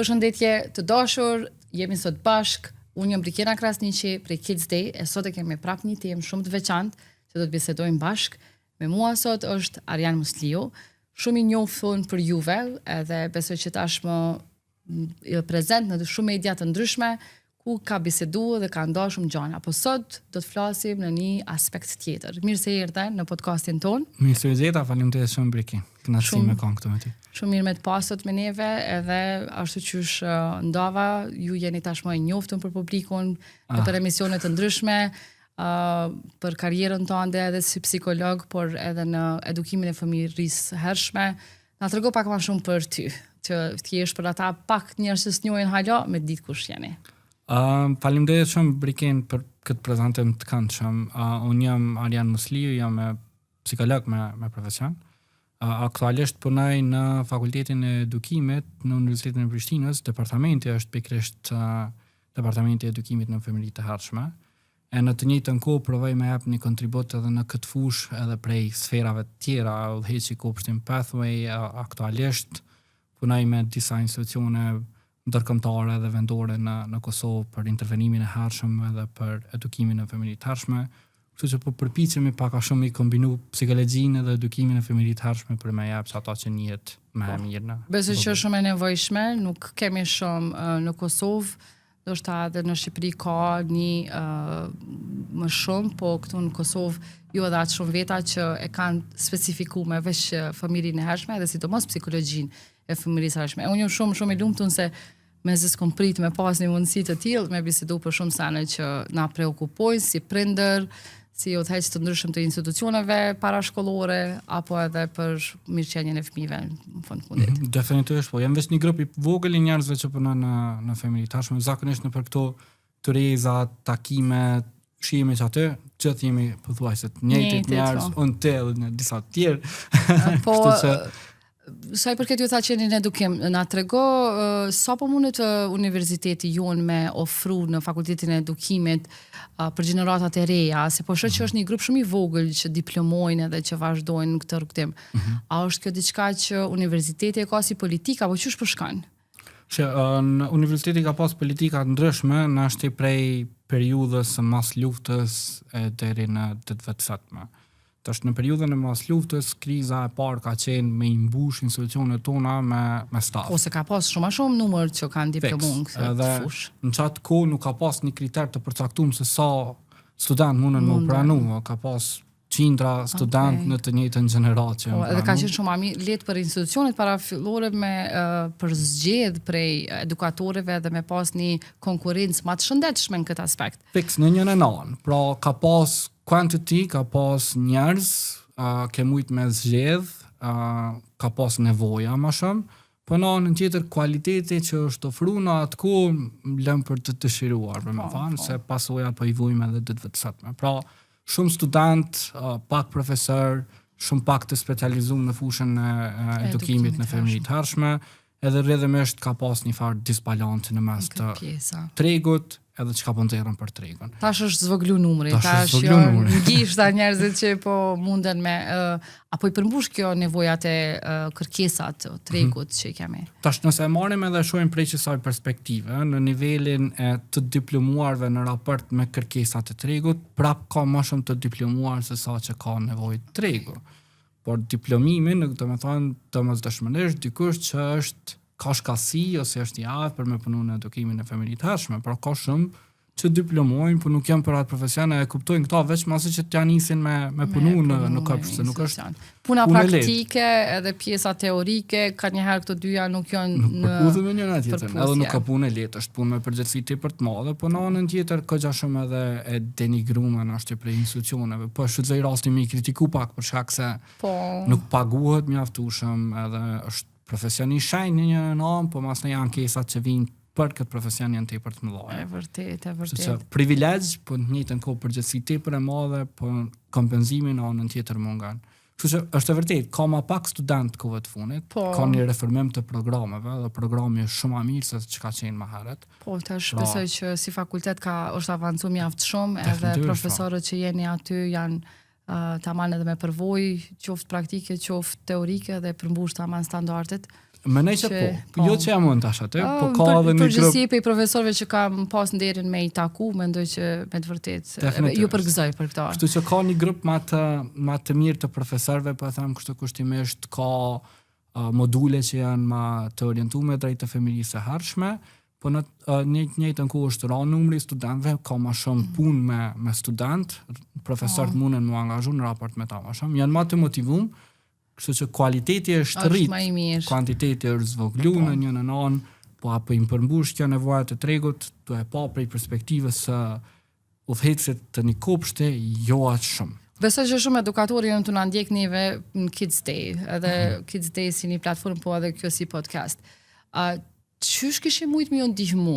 Përshëndetje të dashur, jemi sot bashk. Unë jam Brikena Krasniqi prej Kids Day e sot e kemi prap një temë shumë të veçantë që do të bisedojmë bashk. Me mua sot është Arjan Musliu, shumë i njohur për juve, edhe besoj që tashmë prezent në shumë media të ndryshme ku ka biseduar dhe ka ndarë shumë gjëra. Po sot do të flasim në një aspekt tjetër. Mirë se erdhe në podcastin ton. Mirë se jeta, faleminderit shumë Briki. Kënaqësi me këngë këtu me ty. Shumë mirë me të pasur me neve, edhe ashtu qysh ndava, ju jeni tashmë e njoftun për publikun, për emisione të ndryshme, për karrierën tënde edhe si psikolog, por edhe në edukimin e fëmijërisë hershme. Na trego pak më shumë për ty, që ti jesh për ata pak njerëz që s'njohin hala me ditë kush jeni. Faleminderit shumë Briken për këtë prezantim të këndshëm. Unë jam Arjan Musliu, jam psikolog me profesion. Aktualisht punoj në Fakultetin e Edukimit në Universitetin e Prishtinës. Departamenti është pikërisht Departamenti i Edukimit në fëmijëri të hershme. E në të njëjtën kohë provoj me jap një kontribut edhe në këtë fushë edhe prej sferave të tjera, udhëheqi Kopshtin Pathway, aktualisht punoj me disa institucione ndërkombëtare dhe vendore në Kosovë për intervenimin e hershëm edhe për edukimin e fëmijërisë të hershme. Kështu që po përpiqemi pak a shumë i kombinu psikologjinë dhe edukimin e fëmijërisë të hershme për me jap ato që njihet më e mirë. Besoj që është shumë e nevojshme, nuk kemi shumë në Kosovë, ndoshta edhe në Shqipëri ka një më shumë, po këtu në Kosovë jo edhe atë shumë veta që e kanë specifikuar me veç fëmijërinë e hershme dhe sidomos psikologjinë e fëmijërisë së hershme. Unë jam shumë i lumtur se me zë s'kom prit me pas një mundësi të tillë, me bisedu për shumë sene që na preokupojnë si prindër, si udhëheqës të ndryshëm të institucioneve parashkollore, apo edhe për mirëqenien e fëmijëve në fund fundit. Definitivisht, po jam vetëm një grup i vogël i njerëzve që punon në fëmijëri të hershme, zakonisht në për këto tëreza, takime, shihemi që aty, gjithë jemi pothuajse të njëjtit njerëz, unë te edhe në disa të tjerë. Po sa i përket ju tha që jeni në edukim, na trego sa po mundet universiteti jon me ofru në Fakultetin e Edukimit për gjeneratat e reja, se po shoh që është një grup shumë i vogël që diplomojnë edhe që vazhdojnë në këtë rrugtim. A është kjo diçka që universiteti e ka si politika apo ç'është po shkon? Në universiteti ka pas politika të ndryshme, në ashtë prej periudhës së mas luftës deri në ditëve të sotme. Tash në periudhën e mas luftës, kriza e parë ka qenë me imbush institucionet tona me staf. Ose ka pas shumë numër që kanë diplomuar këtë fushë. Në qatë kohë nuk ka pas një kriter të përcaktuar se sa student mundën me u pranu, ka pas qindra student në të njëjtën gjenerat që edhe ka qenë shumë lehtë për institucionet parafillore me për zgjedh prej edukatorëve dhe me pas një konkurrencë më të shëndetshme në këtë aspekt. Fiks në njën e nanë, pra ka pas quantity, ka pas njerëz, ke mujt me zgjedh, ka pas nevoja më shumë, po në anën tjetër kualiteti që është ofruar në atë kohë lëm për të dëshiruar, për me thënë, se pasojat po i vujmë edhe ditëve të sotme. Pra, shumë student, pak profesor, shumë pak të specializuar në fushën e edukimit në fëmijëri të hershme, edhe rrjedhimisht ka pas një farë disbalancë në mes të tregut, edhe çka po nxjerrën për tregun. Tash është zvoglu numri, tash janë ngjishta njerëzit që po munden me apo i përmbush kjo nevojat e kërkesat të tregut që i kemi. Tash nëse e marrim edhe shohim prej kësaj perspektive, në nivelin e të diplomuarve në raport me kërkesat e tregut, prap ka më shumë të diplomuar se sa që ka nevojë tregu. Por diplomimin, domethënë, domosdoshmërisht dikush që ka shkasi ose është i aftë për me punu në edukimin e fëmijërisë të hershme, por ka shumë që diplomojnë, por nuk janë për atë profesion e kuptojnë këta veç masi që t'ja nisin me punu në kopsht, se nuk është puna praktike edhe pjesa teorike, ka njëherë këto dyja nuk janë në përputhje me njëra tjetrën, edhe nuk ka punë lehtë, është punë me përgjegjësi tepër të madhe, po në anën tjetër ka shumë edhe e denigruar në ashtu prej institucioneve. Po shfrytëzoj rastin me kritiku pak për shkak se nuk paguhet mjaftueshëm, edhe është profesioni i shenjtë në një anë, po mas në ankesat që vijnë për këtë profesion janë tepër të mëdha. E vërtet. Sepse privilegj, po në të njëjtën kohë përgjegjësi tepër e madhe, po kompenzimi në anën tjetër mungon. Kështu që është e vërtet, ka më pak student kohëve të fundit, ka një reformim të programeve, dhe programi është shumë më mirë se çka qenë më herët. Po, tash besoj që si fakultet është avancuar mjaft shumë, edhe profesorët që jeni aty janë tamam edhe me përvojë, qoftë praktike, qoftë teorike dhe përmbush tamam standardet. Mendoj që po. Jo që jam unë tash atë, po ka edhe një grup. Përgjithësi pe profesorëve që kam pas nderin me i taku, mendoj që me të vërtetë ju përgëzoj për këtë. Kështu që ka një grup më të mirë të profesorëve, po them kështu kushtimisht ka module që janë më të orientuar drejt të familjesë së hershme, po në njëjtën kohë është ra numri i studentëve, ka më shumë punë me student, profesorët mundën mu angazhu në raport me ta më shumë, janë më të motivuar, kështu që kualiteti është rrit, kuantiteti është zvoglu në një në anë, po apo i përmbush kjo nevoja të tregut, tu e pa prej perspektivës së udhëhecit të një kopshte, jo aq shumë. Besoj që shumë edukatorë janë të na ndjek neve në Kids Day, edhe Kids Day si një platformë, po edhe kjo si podcast. Qysh kishim mujt me ju ndihmu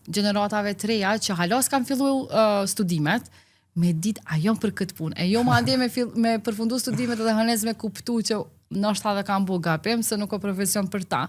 gjeneratave të reja që halas kanë fillu studimet, me dit a jom për këtë punë, e jo ma ande me përfundu studimet edhe hënez me kuptu që nështë edhe kam bu gapim, se nuk o profesion për ta.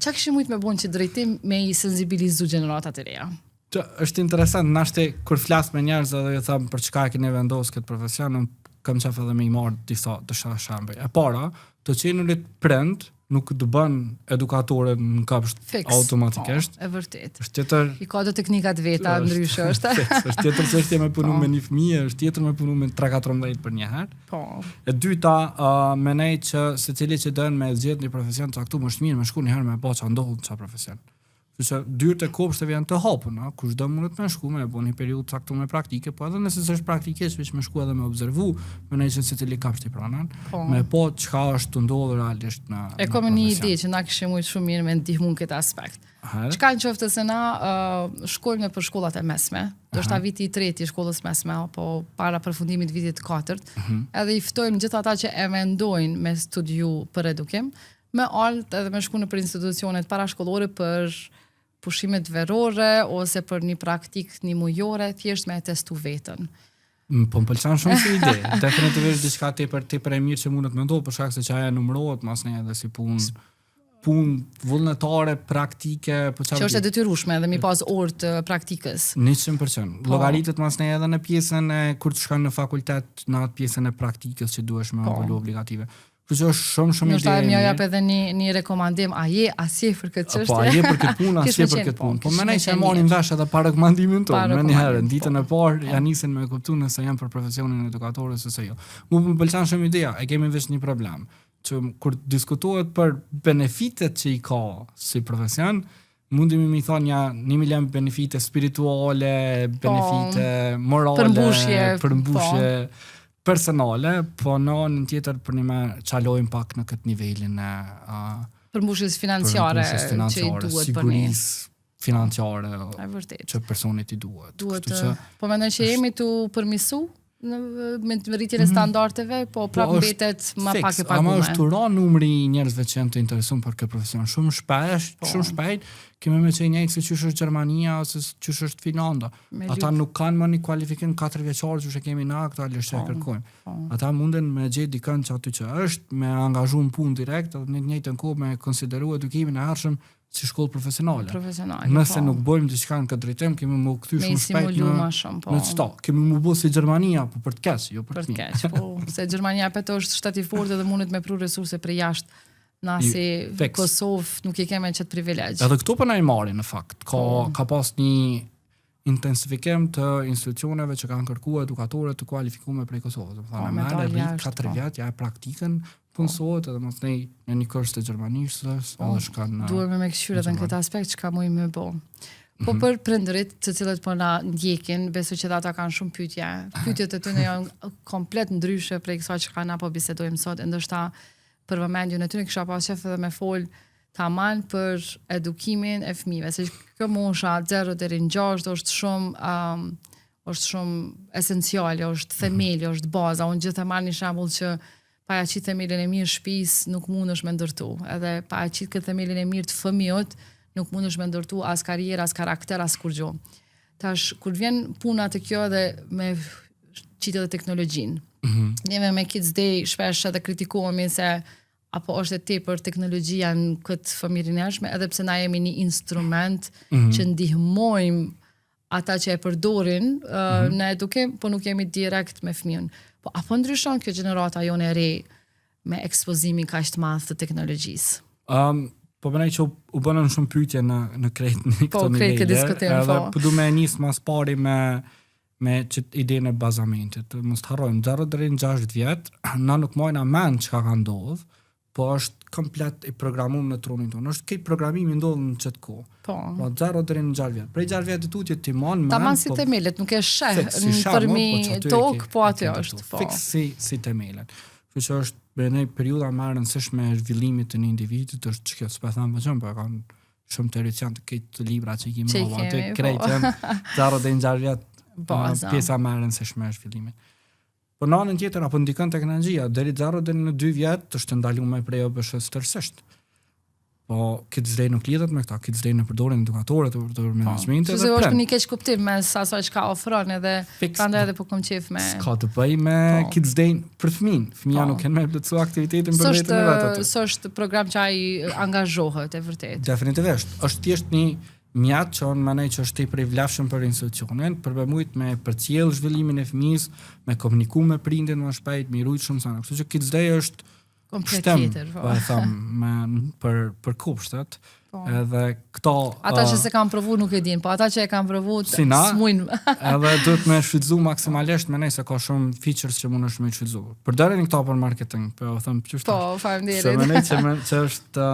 Qa kishim mujt me bon që drejtim me i sensibilizu generatat e reja? Është interesant, nashte kur flas me njerëz edhe ju them për çka e keni vendos këtë profesion, kam qef edhe me i marrë disa të shambej. E para, të qenurit prind nuk të bën edukatorët në kapsht automatikisht. E vërtet. Është tjetër. I ka do teknikat veta ndryshe është. Është tjetër çështje me punu me një fëmijë, është tjetër me punu me 3-14 për një herë. Po. E dyta, menej që secili që dën me zgjedh një profesion të caktuar është mirë me shku një herë me pa ç'a ndodh ç'a profesion. Që dyrët e kopshteve janë të hapuna, kushdo mundet me shku me një periudhë caktuar me praktike, po edhe nëse s'është praktikisht, veç me shku edhe me observu, me që secili kapshti pranan, me po çka është të ndodhur realisht në. E kam një ide që na kishim shumë shumë mirë me ndihmu në këtë aspekt. Çka në qoftë se na shkojmë për shkollat e mesme, do shta viti i treti i shkollës mesme, apo para përfundimit vitit të katërt, edhe i ftojmë gjithë ata që e mendojnë me studiu për edukim, me alt edhe me shku në për institucionet parashkollore për pushimet verore ose për një praktik një mujore, thjesht me e testu vetën. Po më pëlqen shumë si ide. Definitivisht diçka tepër e mirë që mundet me ndodh, për shkak se që aja numërohet masnej edhe si punë vullnetare, praktike, po çfarë. Që është e detyrueshme edhe mi pas orë të praktikës. 100%. Llogaritet masnej edhe në pjesën e kur të shkon në fakultet, në atë pjesën e praktikës që duhesh me volu obligative. Kështu që është shumë ide. Nështë më jap edhe një rekomandim, asje për këtë çështje. Po aje për këtë punë, asje për këtë punë. Po mendoj që e marrin vesh edhe para rekomandimin tonë. Më një herë, ditën e parë ja nisin me kuptu nëse janë për profesionin edukatorës ose jo. Mu më pëlqen shumë ideja, e kemi vesh një problem, që kur diskutohet për benefitet që i ka si profesion, mundemi mi thonë ja 1 milion benefite spirituale, benefite morale, përmbushje personale, po në anën tjetër për një me qalojmë pak në këtë nivelin e përmbushjes financiare që i duhet për një. Sigurisë financiare që personit i duhet. Po mendoj që jemi të përmisu me rritjen e standardeve, po prapë mbetet më pak e paguar. Ama është tura numri i njerëzve që janë të interesuar për këtë profesion. Shumë shpejt, kemi me që njëjtë se qysh është Gjermania ose qysh është Finlanda. Ata nuk kanë më një kualifikim 4 vjeçar që kemi na aktualisht që kërkojmë. Ata munden me gjetë dikën që aty që është, me angazhu në punë direkt, edhe në të njëjtën kohë me konsideru edukimin e hershëm si shkollë profesionale. Nëse nuk bëjmë diçka në këtë drejtim, kemi më kthy shumë shpejt në çto. Kemi më bë si Gjermania, po për të keq, jo për të mirë. Po, se Gjermania peto është shtet i fortë dhe mundet me pru resurse për jashtë. Na si Kosovë nuk i keme qëtë privilegj. Edhe këto për na i marrin në fakt. Ka pas një intensifikim të institucioneve që kanë kërkuar edukatorë të kualifikuar prej Kosovës. Do të thonë, merr 4 vjet ja praktikën punësohet edhe mos në një kurs të gjermanisë, edhe shkan. Duhet me këshyre edhe në këtë aspekt që ka muj me bo. Po për prindërit të cilët po na ndjekin, besoj që ata kanë shumë pyetje. Pyetjet e tyre janë komplet ndryshe prej kësaj që na po bisedojmë sot, ndoshta për vëmendjen e tyre kisha pas qef edhe me fol tamam për edukimin e fëmijëve, se kjo mosha 0 deri në 6 është shumë esenciale, është themeli, është baza. Unë gjithë e marr një shembull që pa ja qit themelin e mirë shtëpisë nuk mundesh me ndërtu. Edhe pa ja qit këtë themelin e mirë të fëmijët nuk mundesh me ndërtu as karrierë, as karakter, as kurrë. Tash kur vjen puna të kjo edhe me qitë edhe teknologjinë. Neve me Kids Day shpesh edhe kritikohemi se apo është e tepër teknologjia në këtë fëmijën e hershme, edhe pse na jemi një instrument që ndihmojmë ata që e përdorin në edukim, po nuk jemi direkt me fëmijën. Po apo ndryshon kjo gjenerata jonë e re me ekspozimin kaq të madh të teknologjisë? po bënaj që u bënën shumë pyetje në krejt në këto nivele. Krejt këtë diskutim, edhe po du me nis mas pari me që idenë e bazamentit. Mos të harrojmë, 0 deri në 6 vjet, na nuk mojna mend çka ka ndodhur, po është komplet i programuar në trunin tonë. Është këtë programimi ndodh në çet kohë. Po. 0 deri në 6 vjet. Prej 6 vjetit tutje ti mon tamam si themelet, nuk e sheh përmi tokë, po aty është. Po. Fiks si themelet. Kështu që është bënej periudha më e rëndësishme e zhvillimit të një individit është çka s'po them më shumë, po kanë shumë të rëndësishme këtë libra që kemi aty krejt janë 0 deri në 6 vjet. Pjesa më e rëndësishme e zhvillimit. Po në anën tjetër apo ndikon teknologjia deri 0 deri në 2 vjet është ndaluar prej OBSH-s tërësisht. Po këtë zdej nuk lidhet me këta, këtë zdej në përdorin edukatorët, të përdorin menaxhmentin. Se është një keq kuptim mes asaj çka ofron edhe prandaj edhe po kam qejf me. Ka të bëj me këtë zdej për fëmin. Fëmia nuk kanë më plotësuar aktivitetin për vetën e vet atë. S'është program që ai angazhohet e vërtet. Definitivisht. Është thjesht një mjat që unë mendoj që është tepër i vlefshëm për institucionin, për bëmujt me përcjell zhvillimin e fëmijës, me komuniku me prindin më shpejt, me rujt shumë sana. Kështu që këtë zdej është komplet tjetër, po e them për kopshtet. Edhe këto ata që se kanë provu nuk e din, po ata që e kanë provu s'mujnë. Edhe duhet me shfrytëzu maksimalisht, mendoj se ka shumë features që mundesh me shfrytëzu. Përdorin këto për marketing, po e them çështë. Po, faleminderit. Se mendoj që është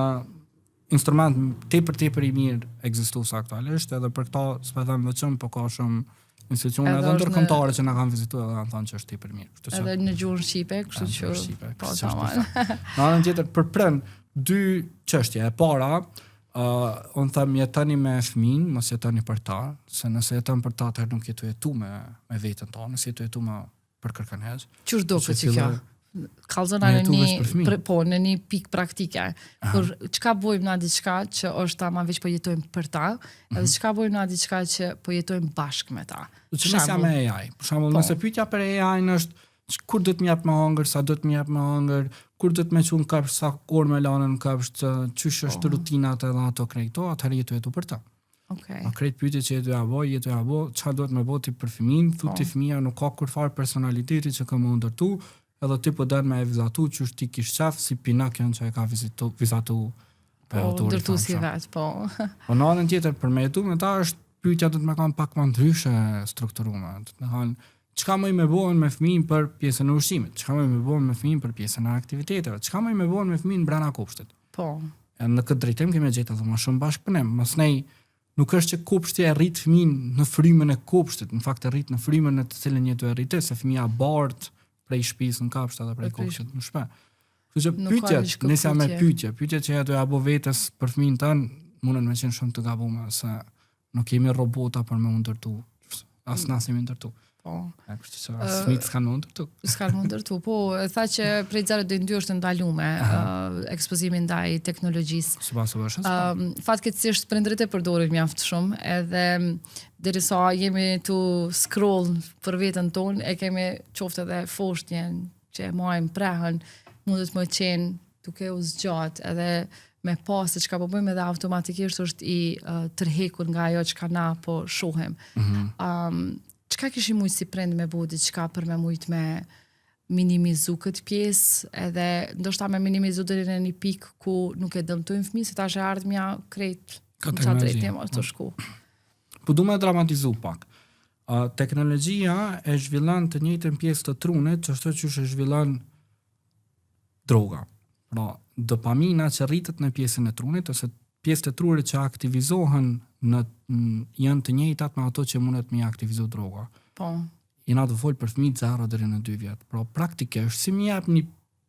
instrument tepër i mirë ekzistues aktualisht, edhe për këto s'po them vetëm, po ka shumë institucione edhe ndërkombëtare që na kanë vizituar dhe kanë thënë që është tepër mirë. Kështu që edhe në gjuhën shqipe, kështu që po tamam. Në anën tjetër përprend dy çështje. E para, unë them jetoni me fëmin, mos jetoni për ta, se nëse jeton për ta atëherë nuk jetu me veten tonë, nëse jetu për kërkënez. Çu do këtë kjo? Kallzona në një pikë praktike. Kur çka bëjmë na diçka që është tamam veç po jetojmë për ta, edhe çka bëjmë na diçka që po jetojmë bashkë me ta. Për shembull me AI. Për shembull, nëse pyetja për AI është kur do të më jap më hëngër, sa do të më jap më hëngër, kur do të më çon kafsh, sa orë më lanë në kafsh, çysh është rutinat edhe ato krejto, atëherë jetu për ta. Okej. A krejt pyetje që jetu ja vo, çfarë duhet më bëti për fëmin, thotë fëmia nuk ka kurfar personaliteti që ka më ndërtu. Edhe ti po dën me e vizatu që është ti kish qaf si pinak janë që e ka vizatu ndërtu si vetë, po. Po në anën tjetër për me jetu me ta është pyetja do të më kanë pak më ndryshe strukturume. Do të thonë, çka më i më bëhen me fëmin për pjesën e ushqimit, çka më i më bëhen me fëmin për pjesën e aktiviteteve, çka më i më bëhen me fëmin brenda kopshtit. Po. Në këtë drejtim kemi gjetur më shumë bashkëpunim. Mos nej nuk është që kopshti e rrit fëmin në frymën e kopshtit, në fakt e rrit në frymën në të cilën jetu e rritë, se fëmia bart prej shtëpisë në kafshë edhe prej kopshtit në shtëpi. Kështu që pyetjet, nëse me pyetjet që do ja bëj vetes për fëmin tan, mundën me qenë shumë të gabuara se nuk kemi robota për me ndërtu. As nasim ndërtu. Po. Kështu që fëmijët s'kan më ndërtu. S'kan më ndërtu, po. Tha që prej 0 deri në 2 është ndaluar ekspozimi ndaj teknologjisë. Sipas është. Fatkeqësisht prindërit e përdorin mjaft shumë, edhe derisa jemi tu scroll për veten tonë, e kemi qoftë edhe foshtjen që e marrim prehën, mundet më qenë duke u zgjat, edhe me pas se çka po bëjmë edhe automatikisht është i tërhekur nga ajo çka na po shohim. Çka kishim mujt si prind me bëu diçka për me mujt me minimizu këtë pjesë, edhe ndoshta me minimizu deri në një pikë ku nuk e dëmtojmë fëmijën, se tash e ardhmja krejt në çfarë drejtim të shku. Po du me dramatizu pak. Teknologjia e zhvillon të njëjtën pjesë të trunit, që është që e zhvillon droga. Pra, dopamina që rritet në pjesën e trunit, ose pjesët e trunit që aktivizohen janë të njëjtat me ato që mundet me aktivizu droga. Po. Jena të folë për fëmijë 0 deri në 2 vjet. Pra, praktikisht, si më jap një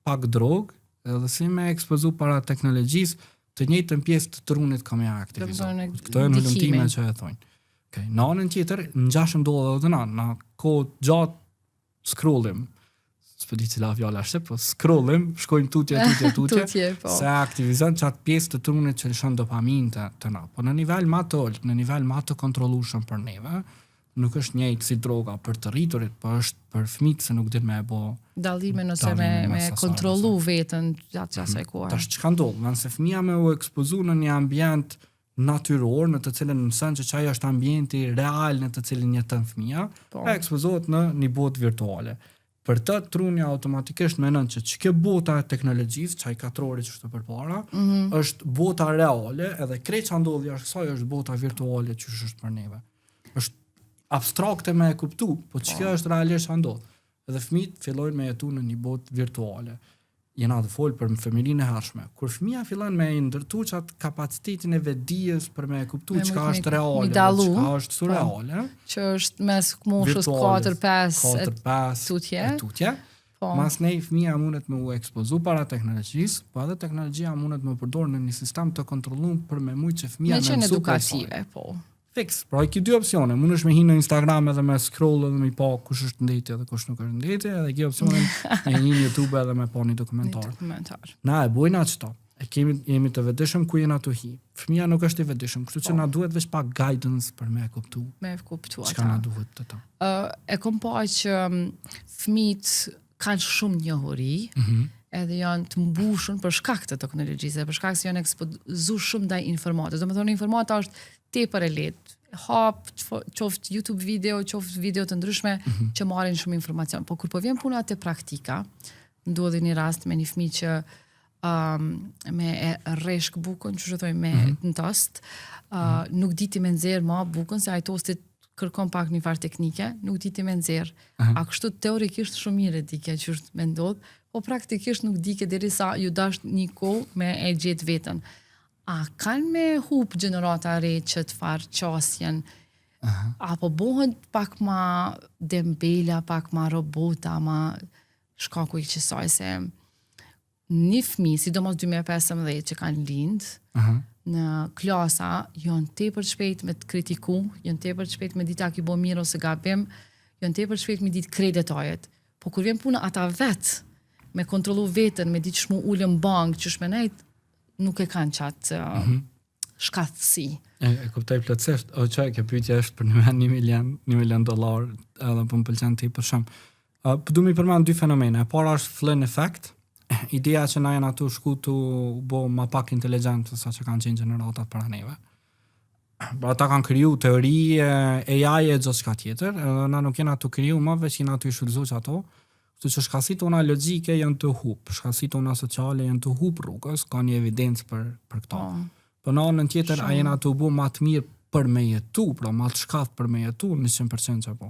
pak drogë, edhe si me ekspozu para teknologjisë, të njëjtën pjesë të trunit ka me aktivizu. Këto janë hulumtime që e thonë. Okay. Në anën tjetër, ngjashëm ndodh edhe në kohë gjatë scrollim. S'po di cila fjala është, po scrollim, shkojmë tutje, se aktivizon çat pjesë të trunit që lëshon dopaminë të na. Po në nivel më të ulët, në nivel më të kontrollueshëm për neve, nuk është njëjtë si droga për të rriturit, po është për fëmijët se nuk din me e bë dallime nëse me kontrollu veten gjatë asaj kohe. Tash çka ndodh, nëse fëmia më u ekspozu në një ambient natyror në të cilën mëson që çaj është ambienti real në të cilin jeton fëmia, e ekspozohet në një botë virtuale. Për të trunja automatikisht menon që ç'kë bota e teknologjisë, çaj katrori që është përpara, është bota reale, edhe krejt që ndodh jashtë kësaj është bota virtuale që është për neve. Është abstrakte me e kuptu, po ç'kë është realisht që ndodh. Edhe fëmijët fillojnë me jetu në një botë virtuale. Jena të folë për fëmijërinë e hershme. Kur fëmia fillon me ndërtu qatë kapacitetin e vetdijes për me kuptu çka është reale, çka është surreale, që është mes moshës 4-5 tutje. Mas nej fëmia mundet me u ekspozu para teknologjisë, po edhe teknologjia mundet me u përdor në një sistem të kontrolluar për me mujt që fëmia me qenë edukative, po. Fix. Pra ki dy opsione, mundesh me hinë në Instagram edhe me scroll edhe me pa kush është ndeti edhe kush nuk është ndeti, edhe ki opsionin me hinë në YouTube edhe me pa një dokumentar. Na e bojna çto. Jemi të vetëdijshëm ku jena të hi. Fëmia nuk është i vetëdijshëm, kështu që na duhet veç pak guidance për me kuptu. Me kuptu ata. Çka na duhet ato. E kam pa që fëmijët kanë shumë njohuri. Edhe janë të mbushur për shkak të teknologjisë, për shkak se janë ekspozuar shumë ndaj informatës. Domethënë informata është tepër e lehtë. Hap qoftë YouTube video, qoftë video të ndryshme që marrin shumë informacion. Po kur po vjen puna te praktika, ndodhi një rast me një fëmijë që me e rreshk bukën, që thoj me në tost, nuk diti me nxjerr më bukën se ai tostit kërkon pak një farë teknike, nuk diti me nxjerr. A kështu teorikisht shumë mirë dike që është me ndodh, po praktikisht nuk dike derisa ju dash një kohë me e gjetë veten. A kanë me hub gjenerata re që të farë qasjen, apo bohet pak ma dembela, pak ma robota, ma shkaku i qësaj se një fëmijë, sidomos 2015 që kanë lind, në klasa, janë tepër shpejt me të kritiku, janë tepër shpejt me ditë a ki bo mirë ose gabim, janë tepër shpejt me ditë krejt detajet. Po kur vjen puna ata vetë, me kontrollu vetën, me ditë shmu ullën bank, që shmenajt, nuk e kanë qatë shkathësi. E kuptoj plotësisht, o çaj kjo pyetje është për $1 milion, edhe po më pëlqen ti për shkak. Po du mi përmend dy fenomene. E para është flynn effect. Ideja që na janë atu shku të bo ma pak inteligent se sa që kanë qenë gjeneratat para neve. Pra ata kanë kriju teori, AI e gjithë shka tjetër, edhe na nuk jena të kriju ma veç jena të i shfrytëzuar që ato, kështu që shkasit tona logjike janë të hup, shkasit tona sociale janë të hup rrugës, ka një evidencë për këto. Po në anën tjetër a jena të bu ma të mirë për me jetu, pra ma të shkath për me jetu 100% që po.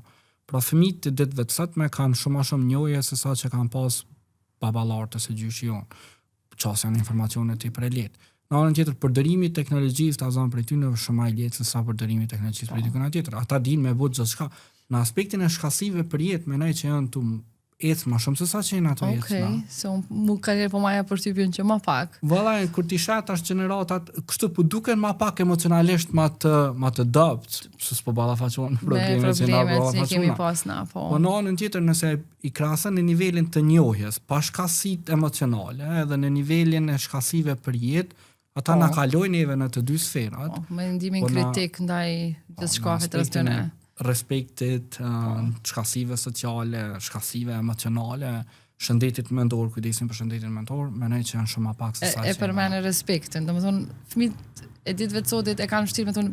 Pra fëmijët të ditëve të sotme kanë shumë njohje se sa që kanë pas babalartë se gjyshi jonë, qasë janë informacionet të i për e letë. Në anën tjetër, përdërimi teknologjisë të azanë për e ty në shumë i letë se sa përdërimi teknologjisë për e ty këna tjetër. Ata din me botë gjithë shka. Në aspektin e shkasive për jetë, menaj që janë të ecë ma shumë se sa që jenë ato ecë. Okej, se mu karjerë po maja për typjën që ma pak. Vëllaj, kur ti shat ashtë generatat, kështu po duken ma pak emocionalisht ma të dëpt, se s'po balafaqohen problemet që na balafaqohen. Po në anën tjetër, nëse i krasën në nivelin të njohjes, pa shkasit emocionale, edhe në nivelin e shkasive për jetë, ata na kalojnë neve në të dy sferat. Me ndimin kritik ndaj gjithë shkafet të rëstëne. Respektit, shkasive sociale, shkasive emocionale, shëndetit mendor, kujdesin për shëndetin mendor, menoj që janë shumë pak se sa që. E përmene respektin, do më thonë, fëmijët e ditëve të sotit e kanë vështirë me thonë,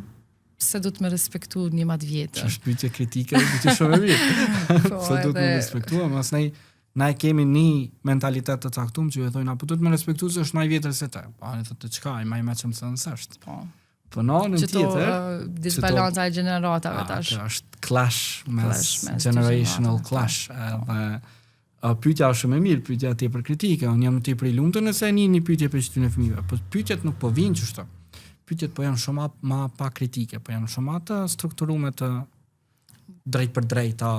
se du të me respektu një matë vjetër. Që është pyetje kritike, pyetje shumë e mirë. Se du të me respektu, mas na e kemi një mentalitet të caktuar që ju thonë, apo du të me respektu se është më i vjetër se te. Po ani thotë çka, ai më i mëshëm se nësështë. Po në anën tjetër, disbalanca e gjeneratave tash. Është clash, generational clash. Edhe pyetja është shumë e mirë, pyetja tepër kritike. Unë jam tepër i lumtur nëse një pyetje për çështën e fëmijëve. Po pyetjet nuk po vinë kështu. Pyetjet po janë shumë më pa kritike, po janë shumë të strukturuar të drejt për drejta,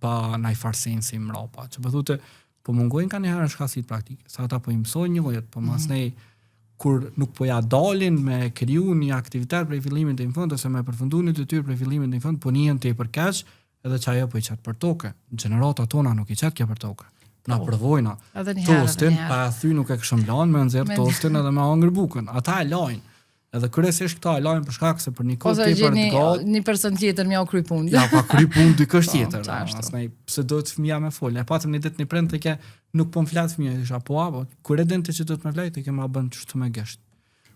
pa ndaj farsensi mrapa. Që po thotë, po mungojnë kanë herë shkasit praktike. Sa ata po i mësojnë njëjët, po masnej kur nuk po ja dalin me kriju një aktivitet prej fillimit të infant ose me përfundu një detyrë prej fillimit të infant, po njën të i përkeq edhe që ajo po i qatë për toke. Gjenerata tona nuk i qatë kja për toke. Na provojna. Tostin, pa e thy nuk e këshëm lanë me nëzirë tostin edhe me angër bukën. Ata e lajnë. Edhe kryesisht këta e lajnë për shkak se për një kohë tepër të gjatë. Një person tjetër mja u kry punë. Ja, pa kry punë dikësh tjetër. Asnjë pse do të fëmia me fol. E patëm një ditë një prend të ke nuk po më flet fëmia, isha po apo kur e dinte që do të më flet, ke më bën çështu me gesht.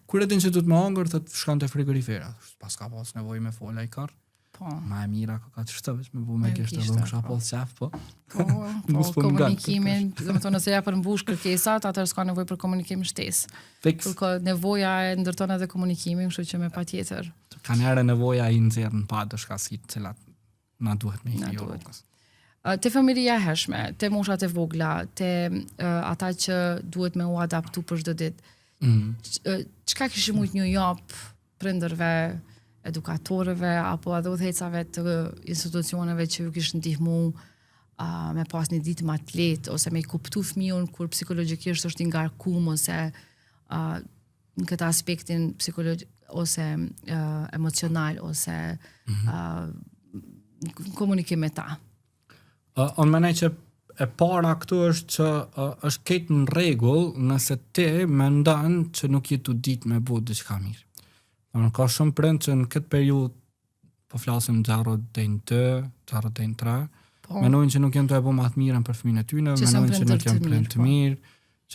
Kur e din që do të më hangër, thot shkon te frigorifera. Pas ka pas nevojë me fol ai karr. Po. Ma e mira ka të shtëvesh me bu me kështë edhe më kisha pol qef, po. Po, komunikimin, do të thonë nëse ja përmbush kërkesat, atëherë s'ka nevojë për komunikim shtesë. Fix. Për nevoja e ndërton edhe komunikimin, kështu që me patjetër. Ka njëre nevoja i nxjerr në pa dëshkasit cilat na duhet me i rrugës. Te familja e hershme, te moshat e vogla, te ata që duhet me u adaptu për çdo ditë. Çka kishim mujt një jap prindërve, edukatorëve apo edhe udhëhecave të institucioneve që ju kishin ndihmu me pas një ditë më të lehtë ose me i kuptu fëmijën kur psikologjikisht është i ngarkuar ose në këtë aspektin psikologjik ose emocional ose komunikim me ta. Unë menaj që e para këtu është që është ketë në rregull nëse ti mendon që nuk je tu ditë me bu diçka mirë. Ka shumë prind që në këtë periudhë, po flasim 0 deri në 2, 0 deri në 3, mendojnë që nuk janë të e bu më të mirën për fëmijën e tyre, mendojnë që nuk janë prind të mirë,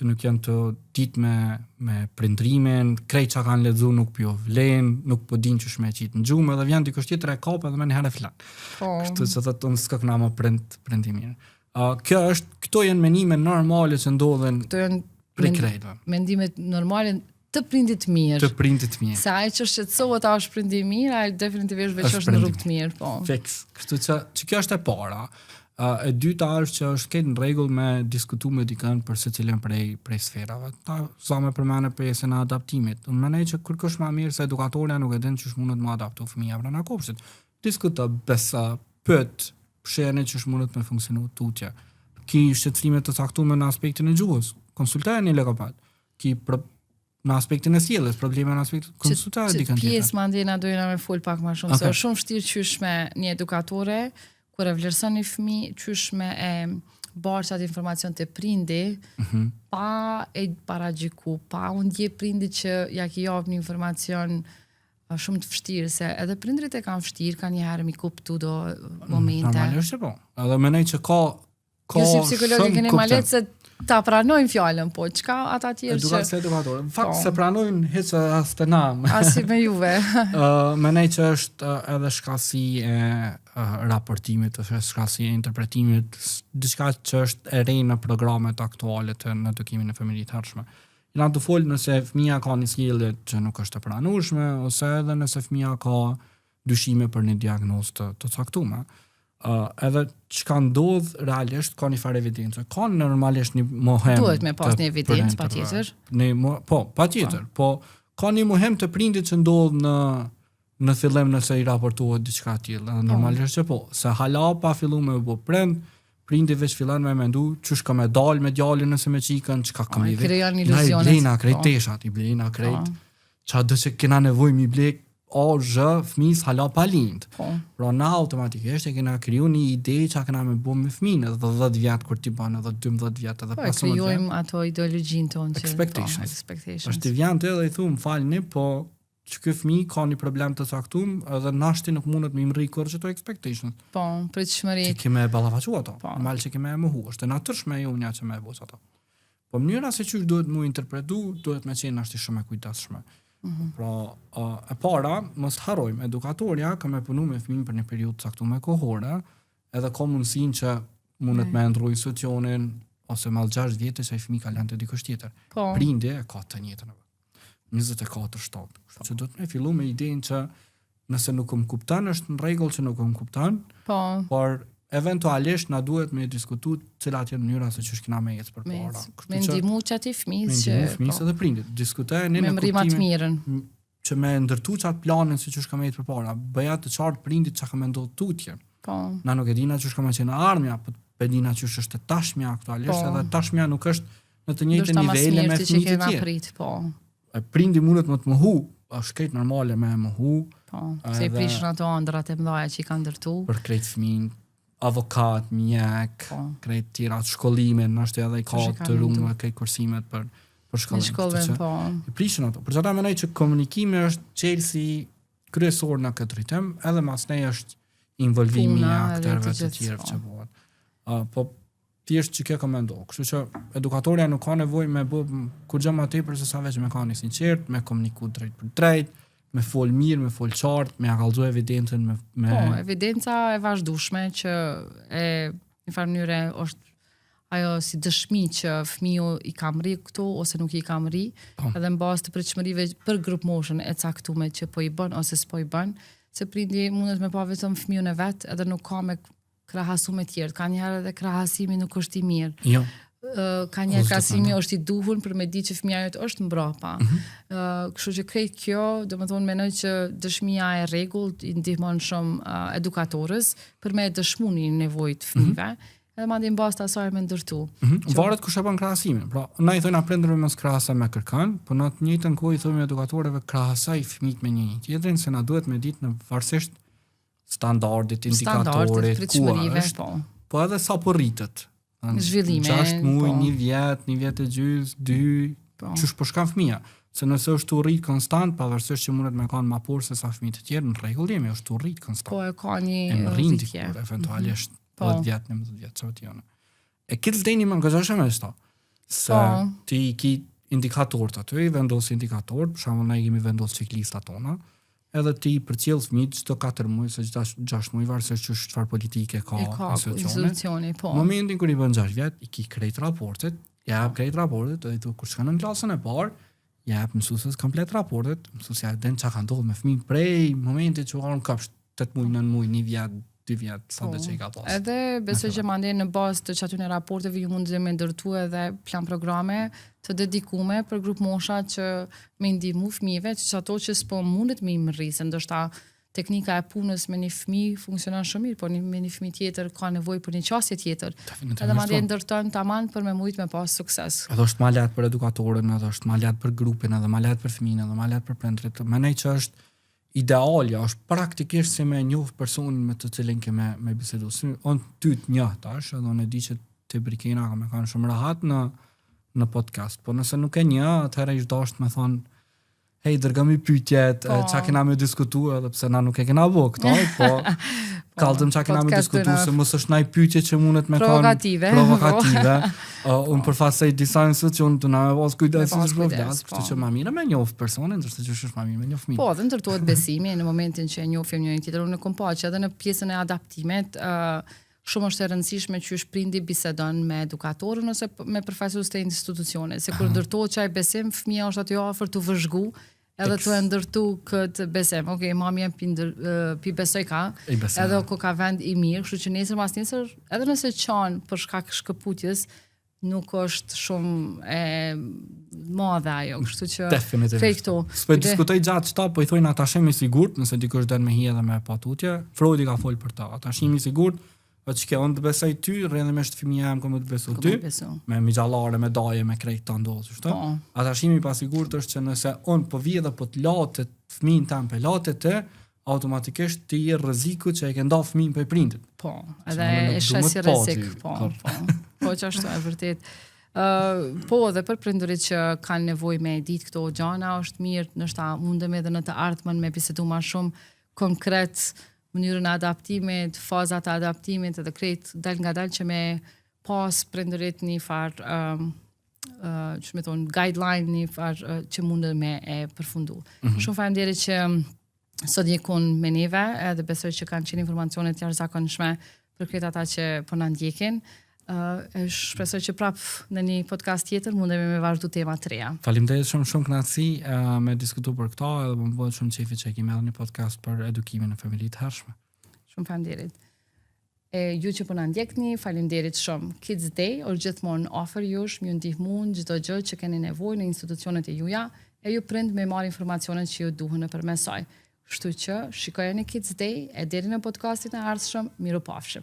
që nuk janë të ditë me prindrimin, krejt që kanë lexuar nuk pjo vlen, nuk po din që shme qitë në gjumë, edhe vjen dikush tjetër e kap edhe me një herë flan. Kështu që thotë unë s'ka këna më prindimin. Këto janë menime normale që ndodhen prej krejtve. Mendimet normale të prindit mirë. Të prindit mirë. Se ai që shqetësohet a është prindi mirë, ai definitivisht veç është në rrugë të mirë, po. Fix. Kështu që kjo është e para. E dyta është që është ketë në rregull me diskutu me dikën për secilën prej sferave. Ta sa me përmene pjesën e adaptimit. Unë mendoj që kërkosh më mirë se edukatorja nuk e din ç'është mundet më adaptu fëmia brenda kopshtit. Diskuto besa, pyet, shehni ç'është mundet me funksionu tutje. Ki shqetësime të caktuara në aspektin e gjuhës. Konsultojeni një logoped. Ki në aspektin e sjelljes, probleme në aspektin konsultojeni dikën tjetër. Pjesë mandje na dojna me fol pak më shumë, se është shumë vështirë qysh me një edukatore kur e vlerëson një fëmijë, qysh me e barë qatë informacion të prindi, pa e paragjiku, pa unë dje prindi që ja ki javë një informacion shumë të vështirë, se edhe prindrit e kanë vështirë, ka një herë mi kuptu do momente. Normalisht që po. Edhe menej që ka jo si psikologi keni ma letë se ta pranojnë fjallën, po çka ata tjerë që... Edukator. Në fakt se pranojnë hiç as të na. Asi me juve. Menej që është edhe shkallësi e raportimit, ose shkallësi e interpretimit, diçka që është e re në programet aktuale në edukimin e familjes të hershme. Jena të folë nëse fëmia ka një sjellje që nuk është e pranueshme, ose edhe nëse fëmia ka dyshime për një diagnozë të caktuar. Edhe çka ndodh realisht ka një farë evidencë. Ka normalisht një mohem. Duhet me pas një evidencë patjetër. Po, patjetër. Po ka një mohem të prindit që ndodh në fillim nëse i raportohet diçka tillë. Normalisht që po, se hala pa filluar me u bë prind, prindi veç fillon me mendu çush ka me dal me djalin nëse me çikën, çka ka me vetë. Krijon iluzionet. Blejna krejt teshat, i blejna krejt. Çfarë do të kena nevojë mi blek fëmis hala pa lind. Pra na automatikisht e kena kriju një ide që kena me bu me fëmin edhe 10 vjet kur ti ban edhe 12 vjet edhe 15 vjet. Krijojmë ato ideologjin tonë që expectations. Expectations. Është vjen të edhe i thum falni, po që ky fëmijë ka një problem të caktuar edhe nashti nuk mundet me imri kur çto expectations. Po, pritshmëri. Ti kemë ballafaqu ato. Normal që kemë mohu, është natyrshme jo unë që më e bëj ato. Po mënyra se çu duhet mu interpretu, duhet me qenë nashti shumë e kujdesshme. Pra, e para, mos harrojmë, edukatorja ka me punu me fëmijën për një periudhë caktuar kohore, edhe ka mundësinë që mundet me ndroj institucionin ose mall 6 vjetë që ai fëmijë ka lënë te dikush tjetër. Prindi e ka të njëjtën. 24 shtat. Që do të me fillu me idenë që nëse nuk më kupton, është në rregull që nuk më kupton, por eventualisht na duhet me diskutu cilat janë mënyra se ç'është kena me ecë përpara. Me ndihmu çati fëmijës që fëmijës edhe prindit. Diskutojnë në kuptimin që me ndërtu çat planin se ç'është kena me ecë përpara. Bëja të qartë prindit çka ka mendon tutje. Na nuk e dina ç'është kena qenë ardhmja, po pedina ç'është është tashmja aktualisht, edhe tashmja nuk është në të njëjtën nivele me fëmijët e tjerë. Prindi mundet më të mohu, është krejt normale me mohu. Se i prishin ato ëndrat e mëdha që i kanë ndërtu. Për krejt fëmijë, avokat, mjek, krejt tjera, shkollimin, nështë edhe i ka të rumë krejt kursimet për shkollim. I prishin ato. Për që ta menoj që komunikimi është çelësi kryesor në këtë rritim, edhe mas nej është involvimi i aktorëve të tjerë që bëhet. Po thjesht që kjo ka mendo. Kështu që edukatorja nuk ka nevojë me bë kur gjë më tepër se sa veç me kanë sinqert, me komuniku drejt për drejt, me fol mirë, me fol qartë, me kallëzu evidencën, me... Po, evidenca e vazhdueshme që në farë mënyre është ajo si dëshmi që fëmiu i ka mri këtu ose nuk i ka mri, edhe në bazë të pritshmërive për grup moshën e caktuar që po i bën ose s'po i bën, se prindi mundet me pa vetëm fëmiun e vet, edhe nuk ka me krahasu me tjerë. Ka njëherë edhe krahasimi nuk është i mirë. Jo. Ka një krahasimi është i duhur për me di që fëmia jote është mbrapa. Kështu që krejt kjo, domethënë mendoj që dëshmia e rregullt i ndihmon shumë edukatorës për me dëshmu një nevojë të fëmijëve, edhe madje në bazë të asaj me ndërtu. Varet kush e bën krahasimin. Pra, na i thonë prindërve mos krahasa me kërkan, por në të njëjtën kohë i thonë edukatorëve krahasaj fëmijët me një tjetrin, se na duhet me ditë në varësisht standardit, indikatorit, ku është, po edhe sa po rritet. Zhvillime, 6 muaj, 1 vjet e gjys, 2, çush po shkan fëmia. Se nëse është u rrit konstant, pavarësisht që mundet me kanë më por se sa fëmijë të tjerë, në rregull jemi, është u rrit konstant. Po e ka një rritje. Eventualisht 10 vjet, 11 vjet, çfarë tjone. E këtë vdeni më ngazhoshëm me sto. Se ti ki indikatorët aty, vendos indikator, për shembull ne kemi vendosur çiklistat tona, edhe ti përcjell fëmijët çdo 4 muaj ose çdo 6 muaj varësisht çfarë politike ka institucioni, po. Momentin kur i bën 6 vjet, i ki krejt raportet, krejt raportet, edhe tu kur shkon në klasën e parë, jap mësuesës komplet raportet, mësuesja den çka ka ndodhur me fëmijën prej momentit që kanë kapsh 8 muaj, 9 muaj, 1 vjet, 2 vjet, sa do të çka pas. Edhe besoj që mandej në bazë të çatyre raporteve ju mund të më ndërtu edhe plan programe të dedikume për grup mosha që me ndihmu fëmijëve, që ato që s'po mundet me i mërri, se ndoshta teknika e punës me një fëmijë funksionon shumë mirë, por me një fëmijë tjetër ka nevojë për një çështje tjetër. Edhe mandej ndërton tamam për me mujt me pas sukses. Edhe është më lehtë për edukatorën, edhe është më lehtë për grupin, edhe më lehtë për fëmijën, edhe më lehtë për prindërit. Mendoj që është idealja, është praktikisht si me njoh personin me të cilin ke me bisedu. On ty të njeh tash, edhe unë e di që te Brikina me kanë shumë rahat në podcast, po nëse nuk e njeh, atëherë ish dashur me thonë hey, dërgëmi pyetjet, çka kena me diskutu, edhe pse na nuk e kena bë këto, po kallëm çka kena me diskutu, se mos është ndaj pyetje që mundet me provokative. Unë përfaqësoj se disa institucione të na pas kujdes në shkollë, kështu që më mirë me njoh personin, ndërsa që është më mirë me njoh fëmijën. Po, dhe ndërtohet besimi në momentin që e njohim njëri tjetrin. Unë kom pa që edhe në pjesën e adaptimit, shumë është e rëndësishme që është prindi bisedon me edukatorën ose me përfaqësues të institucionit, se kur ndërtohet çaj besim, fëmia është aty afër të vëzhgu, edhe të ndërtu këtë besem. Okej, mami jam pi besoj ka, edhe ko ka vend i mirë, kështu që nesër mas nesër, edhe nëse qanë për shkak shkëputjes, nuk është shumë e madhe ajo, kështu që fej këto. S'po diskutoj gjatë çta, po i thojnë ata shemi sigurt, nëse dikush den me hi edhe me patutje, Freudi ka fol për ta. Ata shemi sigurt, që ke unë të besoj ty, rrëndëmisht fëmija jam këmë të besu ty, me migjalare, me daje, me krejt të ndodhë, shto? Ata shimi pasigurt është që nëse unë po vje dhe po të latet fëmijën tam për latet të, automatikisht ti je rreziku që e ke nda fëmijën për prindit. Po, edhe e shesi rrezik, po, që ashtu e vërtet. Po, dhe për prindërit që kanë nevoj me ditë këto gjana, është mirë, nështë mundem edhe në të ardhmen me bisedu ma shumë konkret mënyrën e adaptimit, fazat e adaptimit, edhe krejt dal nga dal që me pas prindërit një farë, që me thonë, guideline një farë që mundë me e përfundu. Shumë faleminderit që sot jekun me neve, edhe besoj që kanë qenë informacionet jashtëzakonshme për krejt ata që po na ndjekin. Shpresoj që prap në një podcast tjetër mundemi me vazhdu tema të reja. Faleminderit shumë kënaqësi me diskutu për këto, edhe më bëhet shumë qefi që kemi edhe një podcast për edukimin në familji të hershme. Shumë faleminderit. Ju që po na ndjekni, faleminderit shumë. Kids Day është gjithmonë ofër jush, më ndihmu në çdo gjë që keni nevojë në institucionet e juaja, e ju prind me marr informacionet që ju duhen nëpërmes saj. Kështu që shikojeni Kids Day e deri në podcastin e ardhshëm, mirupafshim.